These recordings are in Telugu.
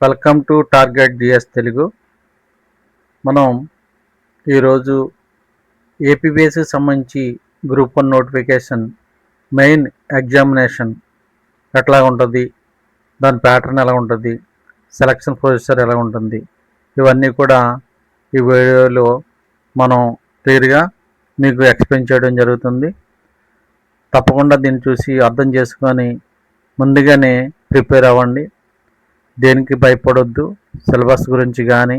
Welcome to target GS Telugu. మనం ఈరోజు ఏపీబీఎస్కి సంబంధించి గ్రూప్ 1 నోటిఫికేషన్ మెయిన్ ఎగ్జామినేషన్ ఎట్లా ఉంటుంది, దాని ప్యాటర్న్ ఎలా ఉంటుంది, సెలక్షన్ ప్రొసీజర్ ఎలా ఉంటుంది, ఇవన్నీ కూడా ఈ వీడియోలో మనం క్లియర్గా మీకు ఎక్స్ప్లెయిన్ చేయడం జరుగుతుంది. తప్పకుండా దీన్ని చూసి అర్థం చేసుకొని ముందుగానే ప్రిపేర్ అవ్వండి. దేనికి భయపడొద్దు. సిలబస్ గురించి కానీ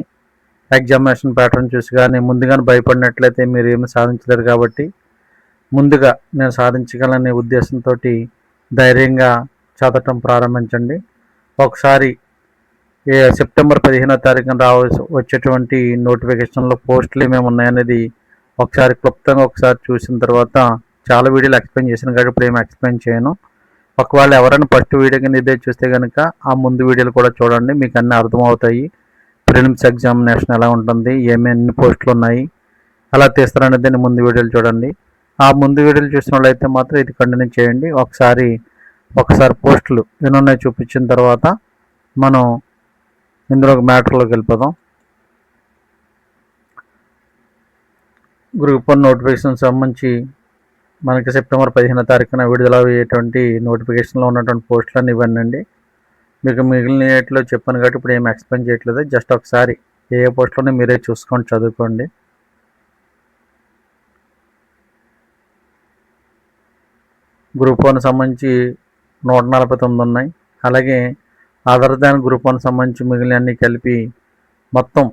ఎగ్జామినేషన్ ప్యాటర్న్ చూసి కానీ ముందుగానే భయపడినట్లయితే మీరు ఏమి సాధించలేరు. కాబట్టి ముందుగా నేను సాధించగలనే ఉద్దేశంతో ధైర్యంగా చదవటం ప్రారంభించండి. ఒకసారి సెప్టెంబర్ 15వ తారీఖున వచ్చేటువంటి నోటిఫికేషన్లో పోస్టులు ఏమేమి ఉన్నాయనేది ఒకసారి క్లుప్తంగా ఒకసారి చూసిన తర్వాత చాలా వీడియోలు ఎక్స్ప్లెయిన్ చేశాను కాబట్టి ఇప్పుడు ఏమి ఎక్స్ప్లెయిన్ చేయను. ఒకవేళ ఎవరైనా ఫస్ట్ వీడియో కింద ఇదే చూస్తే కనుక ఆ ముందు వీడియోలు కూడా చూడండి, మీకు అన్నీ అర్థమవుతాయి. ప్రిలిమ్స్ ఎగ్జామినేషన్ ఎలా ఉంటుంది, ఎన్ని పోస్టులు ఉన్నాయి, ఎలా తీస్తారనేది ముందు వీడియోలు చూడండి. ఆ ముందు వీడియోలు చూసిన వాళ్ళైతే మాత్రం ఇది కంటిన్యూ చేయండి. ఒకసారి పోస్టులు ఎన్ని ఉన్నాయో చూపించిన తర్వాత మనం ఇందులో మ్యాటర్లోకి వెళ్ళిపోదాం. గ్రూప్ 1 నోటిఫికేషన్ సంబంధించి మనకి సెప్టెంబర్ 15వ తారీఖున విడుదల అయ్యేటువంటి నోటిఫికేషన్లో ఉన్నటువంటి పోస్టులన్నీ ఇవన్నీ అండి. మీకు మిగిలినట్లో చెప్పాను కాబట్టి ఇప్పుడు ఏమి ఎక్స్ప్లెయిన్ చేయట్లేదు. జస్ట్ ఒకసారి ఏ పోస్టులోనే మీరే చూసుకొని చదువుకోండి. గ్రూప్ 1 సంబంధించి 149 ఉన్నాయి. అలాగే అదర్ దాన్ గ్రూప్ 1 సంబంధించి మిగిలిన అన్నీ కలిపి మొత్తం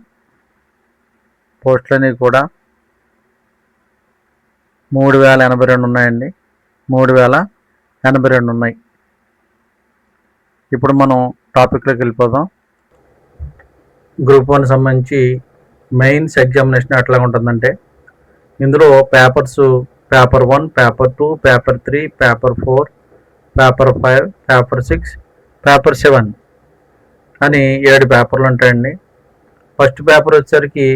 పోస్టులన్నీ కూడా 3082 ఉన్నాయండి. 3082 ఉన్నాయి. ఇప్పుడు మనం టాపిక్లోకి వెళ్ళిపోదాం. గ్రూప్ 1 సంబంధించి మెయిన్స్ ఎగ్జామినేషన్ ఎట్లా ఉంటుందంటే ఇందులో papers paper 1, paper 2, paper 3, paper 4, paper 5, paper 6, paper 7 అని 7 పేపర్లు ఉంటాయండి. ఫస్ట్ పేపర్ వచ్చేసరికి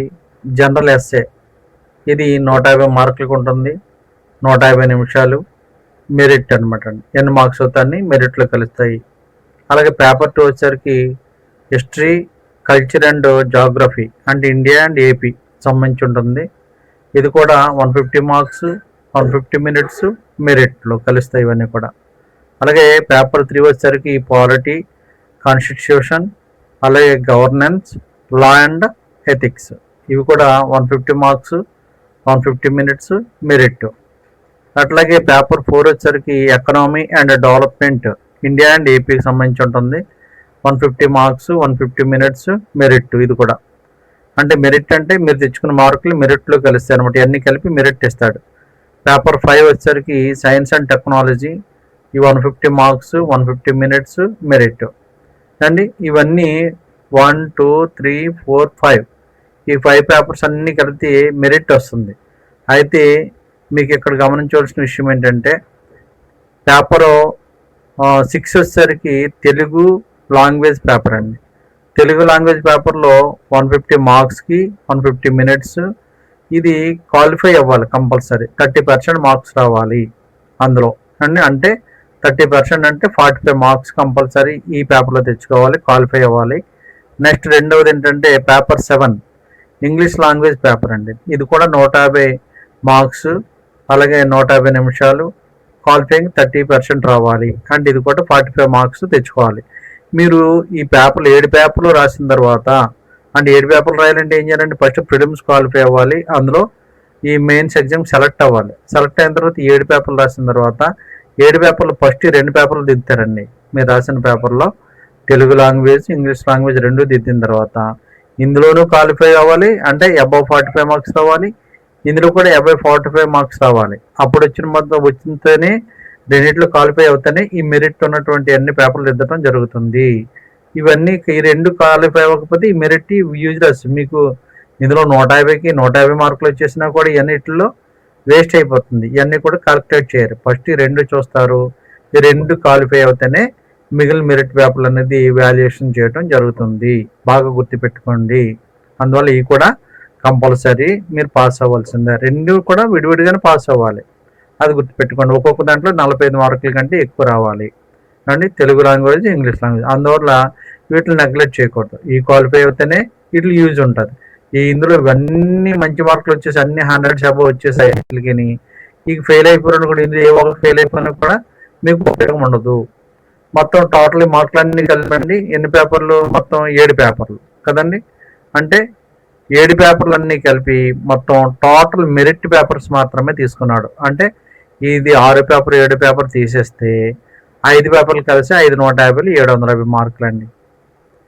జనరల్ ఎస్సే. ఇది 150 మార్కులకు ఉంటుంది. 150 నిమిషాలు మెరిట్ అనమాట అండి. ఎన్ని మార్క్స్ అవుతాయని మెరిట్లో కలుస్తాయి. అలాగే పేపర్ 2 వచ్చేసరికి హిస్టరీ, కల్చర్ అండ్ జాగ్రఫీ అంటే ఇండియా అండ్ ఏపీ సంబంధించి ఉంటుంది. ఇది కూడా 150 మార్క్స్, 150 మినిట్స్ మెరిట్లో కలుస్తాయి ఇవన్నీ కూడా. అలాగే పేపర్ 3 వచ్చేసరికి పాలిటీ, కాన్స్టిట్యూషన్, అలాగే గవర్నెన్స్, లా అండ్ ఎథిక్స్. ఇవి కూడా 150 మార్క్స్, 150 మినిట్స్ మెరిట్. అట్లాగే పేపర్ 4 వచ్చేసరికి economy and development India and ఏపీకి సంబంధించి ఉంటుంది. 150 మార్క్స్, 150 మినిట్స్ మెరిట్. ఇది కూడా అంటే మెరిట్ అంటే మీరు తెచ్చుకున్న మార్కులు మెరిట్లో కలుస్తాయి అనమాట. ఇవన్నీ కలిపి మెరిట్ ఇస్తాడు. పేపర్ 5 వచ్చేసరికి సైన్స్ అండ్ టెక్నాలజీ. ఈ 150 మార్క్స్, 150 మినిట్స్ మెరిట్ అండి. ఇవన్నీ 1, 2, 3, 4, 5 ఈ 5 పేపర్స్ అన్నీ కలిపి మెరిట్ వస్తుంది. అయితే మీకు ఇక్కడ గమనించవలసిన విషయం ఏంటంటే పేపరు 6 వచ్చేసరికి తెలుగు లాంగ్వేజ్ పేపర్ అండి. తెలుగు లాంగ్వేజ్ పేపర్లో 150 మార్క్స్కి 150 మినిట్స్. ఇది క్వాలిఫై అవ్వాలి కంపల్సరీ. 30% మార్క్స్ రావాలి అందులో అండి. అంటే 30% అంటే 45 మార్క్స్ కంపల్సరీ ఈ పేపర్లో తెచ్చుకోవాలి, క్వాలిఫై అవ్వాలి. నెక్స్ట్ రెండవది ఏంటంటే పేపర్ 7 ఇంగ్లీష్ లాంగ్వేజ్ పేపర్ అండి. ఇది కూడా 150 మార్క్స్, అలాగే 150 నిమిషాలు, క్వాలిఫైయింగ్ 30% రావాలి. అంటే ఇది కూడా 45 మార్క్స్ తెచ్చుకోవాలి. మీరు ఈ పేపర్లు 7 పేపర్లు రాసిన తర్వాత అంటే 7 పేపర్లు రాయాలంటే ఏం చేయాలంటే ఫస్ట్ ప్రిలిమ్స్ క్వాలిఫై అవ్వాలి. అందులో ఈ మెయిన్స్ ఎగ్జామ్ సెలెక్ట్ అవ్వాలి. సెలెక్ట్ అయిన తర్వాత 7 పేపర్లు రాసిన తర్వాత 7 పేపర్లు ఫస్ట్ 2 పేపర్లు దిద్దుతారండి. మీరు రాసిన పేపర్లో తెలుగు లాంగ్వేజ్, ఇంగ్లీష్ లాంగ్వేజ్ 2 దిద్దిన తర్వాత ఇందులోనూ క్వాలిఫై అవ్వాలి. అంటే అబవ్ 45 మార్క్స్ రావాలి. ఇందులో కూడా అబవ్ 45 మార్క్స్ రావాలి. అప్పుడు వచ్చినతోనే రెండింటిలో క్వాలిఫై అవుతానే ఈ మెరిట్ ఉన్నటువంటి అన్ని పేపర్లు దిద్దడం జరుగుతుంది. ఇవన్నీ ఈ 2 క్వాలిఫై అవ్వకపోతే ఈ మెరిట్ యూజ్లెస్. మీకు ఇందులో 150కి 150 మార్కులు వచ్చేసినా కూడా ఇవన్నిటిలో వేస్ట్ అయిపోతుంది. ఇవన్నీ కూడా కాలిక్యులేట్ చేయరు. ఫస్ట్ ఈ 2 చూస్తారు. ఈ 2 క్వాలిఫై అవుతానే మిగిలిన మెరిట్ పేపర్లు అనేది వాల్యుయేషన్ చేయడం జరుగుతుంది. బాగా గుర్తుపెట్టుకోండి. అందువల్ల ఇవి కూడా కంపల్సరీ మీరు పాస్ అవ్వాల్సిందే. 2 కూడా విడివిడిగానే పాస్ అవ్వాలి. అది గుర్తుపెట్టుకోండి. ఒక్కొక్క దాంట్లో 45 మార్కుల కంటే ఎక్కువ రావాలి అండి. Telugu language, English language. అందువల్ల వీటిని నెగ్లెక్ట్ చేయకూడదు. ఈ క్వాలిఫై అయితేనే వీటికి యూజ్ ఉంటుంది. ఇందులో ఇవన్నీ మంచి మార్కులు వచ్చేసి అన్ని 100 అబోవ్ వచ్చేసాయి వీటికి. ఈ ఫెయిల్ అయిపోయినా కూడా ఇందులో ఏ ఒక్కటి ఫెయిల్ అయిపోయినా కూడా మీకు ఉపయోగం ఉండదు. మొత్తం టోటల్ మార్కులన్నీ కలిపండి. ఎన్ని పేపర్లు? మొత్తం 7 పేపర్లు కదండి. అంటే 7 పేపర్లు అన్నీ కలిపి మొత్తం టోటల్ మెరిట్ పేపర్స్ మాత్రమే తీసుకున్నాడు. అంటే ఇది 6 పేపర్ 7 పేపర్ తీసేస్తే 5 పేపర్లు కలిసి 5 150 750 మార్కులు అండి.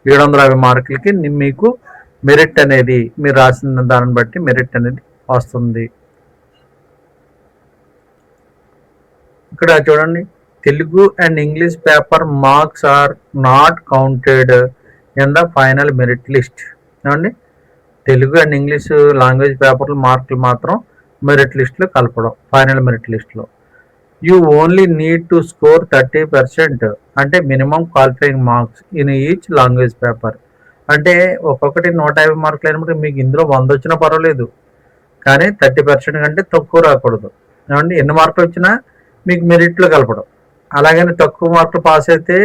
750 మార్కులకి మీకు మెరిట్ అనేది మీరు రాసిన దాన్ని బట్టి మెరిట్ అనేది వస్తుంది. ఇక్కడ చూడండి, Telugu and English paper marks are not counted in the final merit list. ఏమండి, తెలుగు అండ్ ఇంగ్లీష్ లాంగ్వేజ్ పేపర్లు మార్కులు మాత్రం మెరిట్ లిస్ట్లో కలపడం. ఫైనల్ మెరిట్ లిస్ట్లో you only need to score 30% అంటే minimum qualifying marks in each language paper. అంటే ఒక్కొక్కటి 150 మార్కులు అయినప్పుడు మీకు ఇందులో 100 వచ్చినా పర్వాలేదు, కానీ 30% కంటే తక్కువ రాకూడదు. ఏమండి, ఎన్ని మార్కులు వచ్చినా మీకు మెరిట్లో కలపడం. అలాగని తక్కువ మార్కులు పాస్ అయితే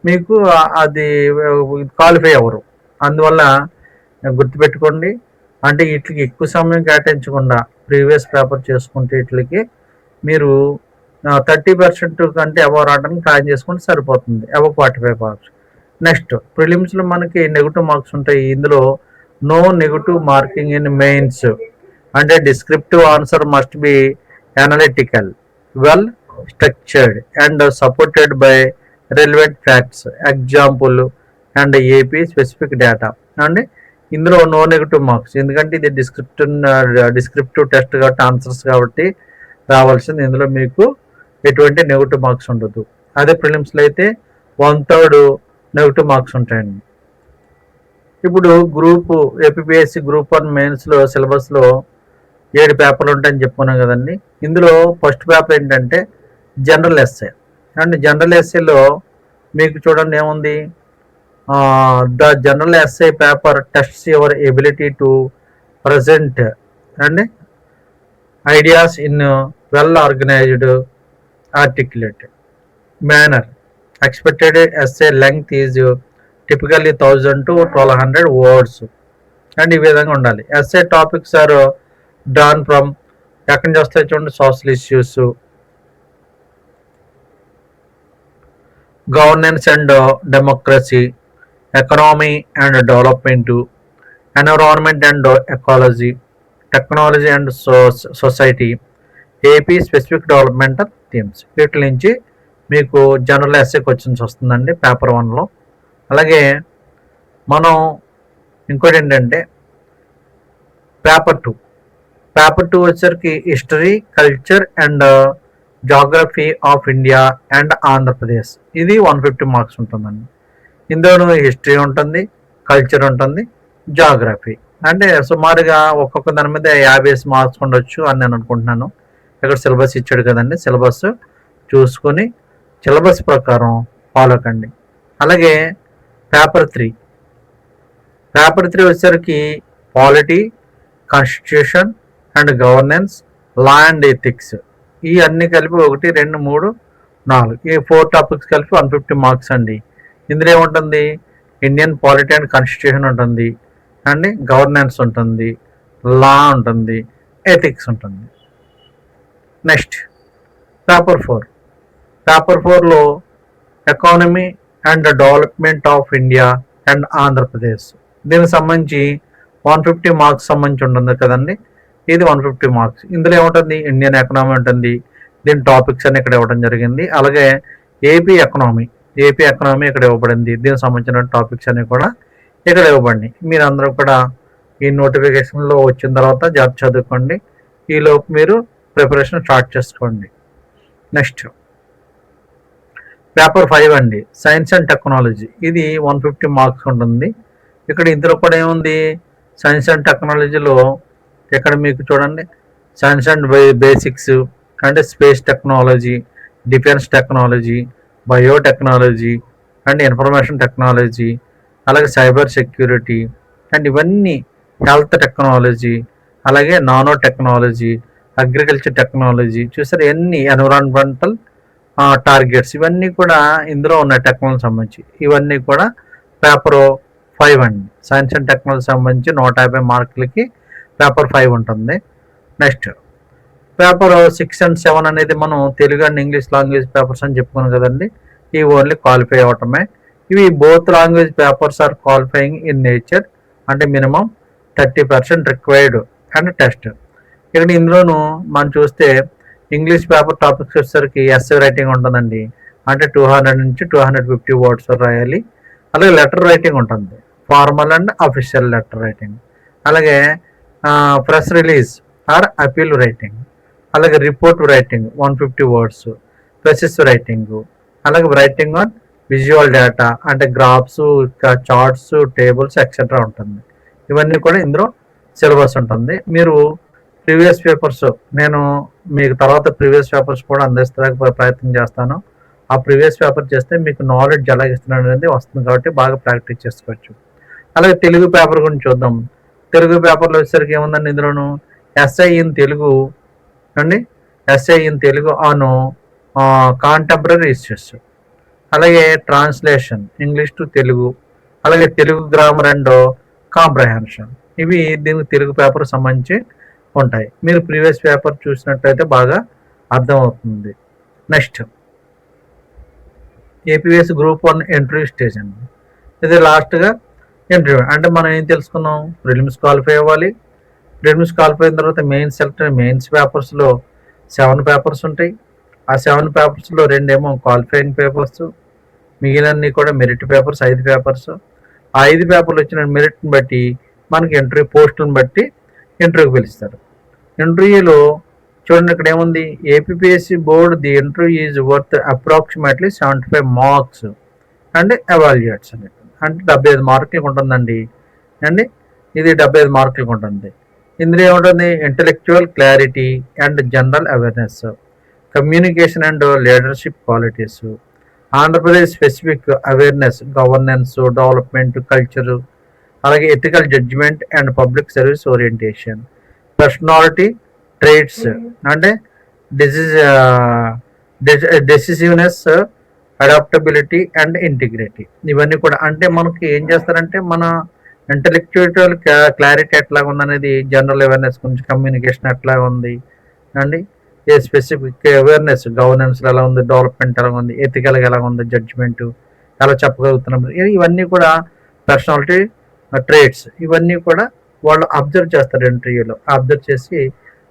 మీకు అది క్వాలిఫై అవ్వరు. అందువల్ల గుర్తుపెట్టుకోండి. అంటే వీటికి ఎక్కువ సమయం కేటాయించకుండా ప్రీవియస్ పేపర్ చేసుకుంటే వీటికి మీరు 30% కంటే అబవ్ రావడానికి ప్లాన్ చేసుకుంటే సరిపోతుంది. Above 45 marks. నెక్స్ట్ ప్రిలిమ్స్లో మనకి నెగిటివ్ మార్క్స్ ఉంటాయి. ఇందులో no negative marking in mains. అంటే descriptive answer must be analytical, well structured and supported by relevant facts, example and AP specific data. అండి ఇందులో నో నెగిటివ్ మార్క్స్, ఎందుకంటే ఇది డిస్క్రిప్టివ్ టెస్ట్ కాబట్టి ఆన్సర్స్ కాబట్టి రావాల్సింది. ఇందులో మీకు ఎటువంటి నెగిటివ్ మార్క్స్ ఉండదు. అదే ప్రిలిమ్స్లో అయితే 1/3 నెగిటివ్ మార్క్స్ ఉంటాయండి. ఇప్పుడు ఏపీపీఎస్సీ గ్రూప్ 1 మెయిన్స్లో సిలబస్లో 7 పేపర్లు ఉంటాయని చెప్పుకున్నాం కదండి. ఇందులో ఫస్ట్ పేపర్ ఏంటంటే జనరల్ ఎస్ఏ. అండ్ జనరల్ ఎస్ఏలో మీకు చూడండి ఏముంది, the general SA paper tests your ability to present and ideas in well organised articulated manner. Expected SA length is typically 1000 to 1200 words. And ఈ విధంగా ఉండాలి. SA topics are drawn from ఎక్కడి నుంచి వస్తాయి చూడండి, social issues, governance and democracy, economy and development, environment and ecology, technology and society, AP specific developmental themes. వీటి నుంచి మీకు జనరల్ ఎస్ఏ క్వశ్చన్స్ వస్తుందండి పేపర్ 1లో. అలాగే మనం ఇంకోటి ఏంటంటే పేపర్ 2 వచ్చేసరికి history, culture and geography of India and Andhra Pradesh. ఇది 150 మార్క్స్ ఉంటుందండి. ఇందులో హిస్టరీ ఉంటుంది, కల్చర్ ఉంటుంది, జాగ్రఫీ. అంటే సుమారుగా ఒక్కొక్క దాని మీద 50 మార్క్స్ ఉండొచ్చు అని నేను అనుకుంటున్నాను. ఇక్కడ సిలబస్ ఇచ్చాడు కదండి, సిలబస్ చూసుకొని సిలబస్ ప్రకారం ఫాలో కండి. అలాగే పేపర్ 3 వచ్చేసరికి polity, constitution and governance, law and ethics. ఈ అన్ని కలిపి 1 2 3 4 ఈ 4 టాపిక్స్ కలిపి 150 మార్క్స్ అండి. ఇందులో ఏముంటుంది, ఇండియన్ పాలిటీ అండ్ కాన్స్టిట్యూషన్ ఉంటుంది అండి, గవర్నెన్స్ ఉంటుంది, లా ఉంటుంది, ఎథిక్స్ ఉంటుంది. నెక్స్ట్ పేపర్ 4లో economy and development of India and Andhra Pradesh. దీనికి సంబంధించి 150 మార్క్స్ సంబంధించి ఉంటుంది కదండి. ఇది 150 మార్క్స్. ఇందులో ఏముంటుంది, ఇండియన్ ఎకనామీ ఉంటుంది. దీని టాపిక్స్ అన్ని ఇక్కడ ఇవ్వడం జరిగింది. అలాగే ఏపీ ఎకనామీ ఇక్కడ ఇవ్వబడింది. దీనికి సంబంధించిన టాపిక్స్ అన్ని కూడా ఇక్కడ ఇవ్వబడి మీరు అందరూ కూడా ఈ నోటిఫికేషన్లో వచ్చిన తర్వాత జాబ్ చదువుకోండి. ఈలోపు మీరు ప్రిపరేషన్ స్టార్ట్ చేసుకోండి. నెక్స్ట్ పేపర్ 5 అండి, సైన్స్ అండ్ టెక్నాలజీ. ఇది 150 మార్క్స్ ఉంటుంది. ఇక్కడ ఇందులో కూడా ఏముంది, సైన్స్ అండ్ టెక్నాలజీలో ఇక్కడ మీకు చూడండి సైన్స్ అండ్ బేసిక్స్ అంటే space technology, defence technology, biotechnology and information technology, అలాగే సైబర్ సెక్యూరిటీ అండ్ ఇవన్నీ, హెల్త్ టెక్నాలజీ, అలాగే నానో టెక్నాలజీ, అగ్రికల్చర్ టెక్నాలజీ. చూసారు ఎన్ని ఎన్విరాన్మెంటల్ టార్గెట్స్, ఇవన్నీ కూడా ఇందులో ఉన్న టెక్నాలజీ సంబంధించి ఇవన్నీ కూడా పేపర్ 5 అండి. సైన్స్ అండ్ టెక్నాలజీ సంబంధించి 150 మార్కులకి పేపర్ 5 ఉంటుంది. నెక్స్ట్ పేపర్ 6 అండ్ 7 అనేది మనం తెలుగు అండ్ ఇంగ్లీష్ లాంగ్వేజ్ పేపర్స్ అని చెప్పుకున్నాం కదండి. ఇవి ఓన్లీ క్వాలిఫై అవటమే. ఇవి both language papers are qualifying in nature, అంటే మినిమం 30% రిక్వైర్డ్ అండ్ టెస్ట్. ఇక్కడ ఇందులోనూ మనం చూస్తే ఇంగ్లీష్ పేపర్ టాపిక్స్ వచ్చేసరికి ఎస్సే రైటింగ్ ఉంటుందండి. అంటే 200 నుంచి 250 వర్డ్స్ రాయాలి. అలాగే లెటర్ రైటింగ్ ఉంటుంది, formal and official letter writing. అలాగే press release or appeal writing. అలాగే report writing 150 words, precis writing, అలాగే రైటింగ్ ఆన్ విజువల్ డేటా అంటే గ్రాఫ్స్, చార్ట్స్, టేబుల్స్ ఎక్సెట్రా ఉంటుంది. ఇవన్నీ కూడా ఇందులో సిలబస్ ఉంటుంది. మీరు ప్రీవియస్ పేపర్స్, నేను మీకు తర్వాత ప్రీవియస్ పేపర్స్ కూడా అందిస్తానికి ప్రయత్నం చేస్తాను. ఆ ప్రీవియస్ పేపర్ చేస్తే మీకు నాలెడ్జ్ ఎలా ఇస్తున్నాడు అనేది వస్తుంది కాబట్టి బాగా ప్రాక్టీస్ చేసుకోవచ్చు. అలాగే తెలుగు పేపర్ గురించి చూద్దాం. తెలుగు పేపర్లో వచ్చేసరికి ఏముందండి, ఇందులోను ఎస్ఐ ఇన్ తెలుగు అండి, SI in Telugu on contemporary issues, అలాగే ట్రాన్స్లేషన్ ఇంగ్లీష్ టు తెలుగు, అలాగే తెలుగు గ్రామర్ అండ్ కాంప్రహెన్షన్. ఇవి దీనికి తెలుగు పేపర్ సంబంధించి ఉంటాయి. మీరు ప్రీవియస్ పేపర్ చూసినట్టయితే బాగా అర్థమవుతుంది. Next APS group 1 interview stage అండి. ఇది లాస్ట్గా ఇంటర్వ్యూ. అంటే మనం ఏం తెలుసుకున్నాం, ప్రిలిమ్స్ క్వాలిఫై అవ్వాలి. ప్రిలిమ్స్ క్వాలిఫై అయిన తర్వాత మెయిన్స్ సెలెక్ట్. మెయిన్స్ పేపర్స్లో 7 పేపర్స్ ఉంటాయి. ఆ 7 పేపర్స్లో 2 ఏమో క్వాలిఫైయింగ్ పేపర్స్, మిగిలినన్ని కూడా మెరిట్ పేపర్స్ 5 పేపర్స్. ఆ 5 పేపర్లు వచ్చిన మెరిట్ని బట్టి మనకి ఇంటర్వ్యూ పోస్టులను బట్టి ఇంటర్వ్యూకి పిలుస్తారు. ఇంటర్వ్యూలో చూడండి ఇక్కడ ఏముంది, APSC board the interview is worth approximately 75 marks and evaluates అని, అంటే 75 మార్కులకు ఉంటుందండి అండి. ఇది 75 మార్కులకు ఉంటుంది. ఇందులో ఏముంటుంది, intellectual clarity and general awareness, communication and leadership qualities, Andhra Pradesh specific awareness, governance, development, culture, అలాగే ethical judgement and public service orientation, personality traits అంటే డెసిసివ్నెస్, అడాప్టబిలిటీ అండ్ ఇంటిగ్రిటీ. ఇవన్నీ కూడా అంటే మనకి ఏం చేస్తారంటే మన ఇంటలెక్చువల్ క్లారిటీ ఎట్లా ఉందనేది, జనరల్ అవేర్నెస్ గురించి, కమ్యూనికేషన్ ఎట్లా ఉంది అండి, ఏ స్పెసిఫిక్ అవేర్నెస్, గవర్నెన్స్ ఎలా ఉంది, డెవలప్మెంట్ ఎలా ఉంది, ఎథికల్గా ఎలా ఉంది, జడ్జిమెంట్ ఎలా చెప్పగలుగుతున్నాం, ఇవన్నీ కూడా పర్సనాలిటీ ట్రేట్స్ ఇవన్నీ కూడా వాళ్ళు అబ్జర్వ్ చేస్తారు. ఇంటర్వ్యూలో అబ్జర్వ్ చేసి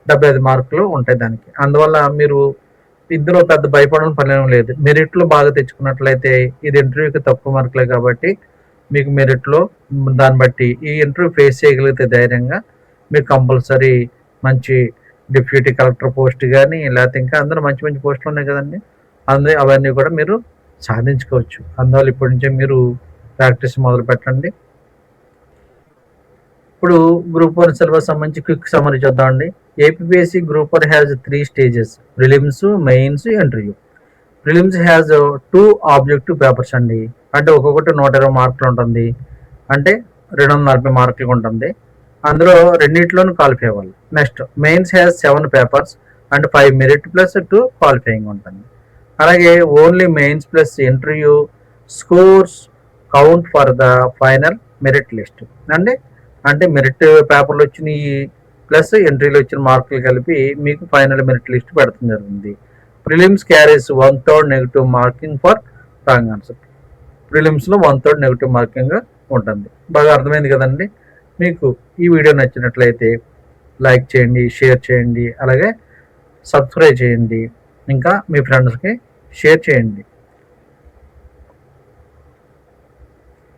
75 మార్కులు ఉంటాయి దానికి. అందువల్ల మీరు ఇందులో పెద్ద భయపడడం పని లేదు. మెరిట్లో బాగా తెచ్చుకున్నట్లయితే ఇది ఇంటర్వ్యూకి తక్కువ మార్కులే కాబట్టి మీకు మెరిట్లో దాన్ని బట్టి ఈ ఇంటర్వ్యూ ఫేస్ చేయగలిగితే ధైర్యంగా మీకు కంపల్సరీ మంచి డిప్యూటీ కలెక్టర్ పోస్ట్ కానీ, లేకపోతే ఇంకా అందరూ మంచి మంచి పోస్టులు ఉన్నాయి కదండి, అవన్నీ కూడా మీరు సాధించుకోవచ్చు. అందువల్ల ఇప్పటి నుంచే మీరు ప్రాక్టీస్ మొదలు పెట్టండి. ఇప్పుడు గ్రూప్ 1 సిలబస్ సంబంధించి క్విక్ సమరీ చూద్దామండి. APSC group 1 has 3 stages, prelims, mains, interview. Prelims has 2 objective papers అండి, అంటే ఒక్కొక్కటి 120 మార్కులు ఉంటుంది, అంటే 240 మార్కులు ఉంటుంది. అందులో రెండింటిలోనూ క్వాలిఫై అవ్వాలి. Next mains has 7 papers and 5 merit plus 2 qualifying ఉంటుంది. అలాగే only mains plus interview scores count for the final merit list అంటే మెరిట్ పేపర్లు వచ్చినాయి ప్లస్ ఎంట్రీలో వచ్చిన మార్కులు కలిపి మీకు ఫైనల్ మెరిట్ లిస్ట్ పెడతాం జరిగింది. Prelims carries 1/3 negative marking for wrong answer. ప్రిలిమ్స్లో 1/3 నెగిటివ్ మార్కింగ్ ఉంటుంది. బాగా అర్థమైంది కదండి. మీకు ఈ వీడియో నచ్చినట్లయితే లైక్ చేయండి, షేర్ చేయండి, అలాగే సబ్స్క్రైబ్ చేయండి, ఇంకా మీ ఫ్రెండ్స్కి షేర్ చేయండి.